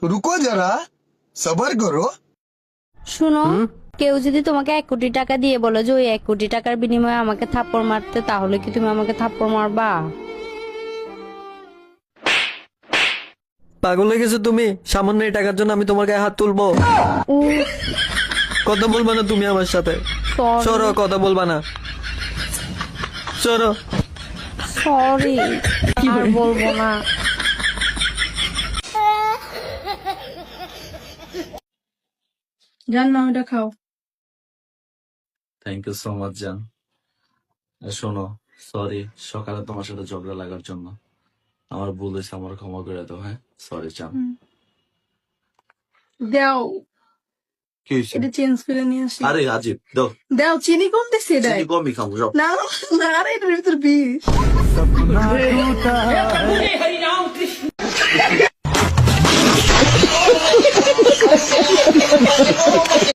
रुको जरा सबर करो। শুনো, কেউ যদি তোমাকে 1 কোটি টাকা দিয়ে বলে যে ওই 1 কোটি টাকার বিনিময়ে আমাকে থাপ্পড় মারতে, তাহলে কি তুমি আমাকে থাপ্পড় মারবা? পাগল হয়ে গেছো তুমি? সামান্য এই টাকার জন্য আমি তোমার গায়ে হাত তুলবো? কথা বলবা না তুমি আমার সাথে? Sorry. সরো, কথা বলবা না, সরো। সরি, আর বলবো না। জান না ওটা খাও। থ্যাংক ইউ সো মাচ জান। শোনো, সরি সকালে তোমার সাথে ঝগড়া লাগার জন্য। আমার ভুল হয়েছে, আমার ক্ষমা করে দাও। হ্যাঁ, সরি জান। দাও, কি হয়েছে? এটা চেঞ্জ করে নিয়ে আসি। আরে রাজীব দাও, দাও, চিনি কম দিছি এটাই। চিনি কমই খাবো। যাও। না না, আরে এটার ভিতর বিষ।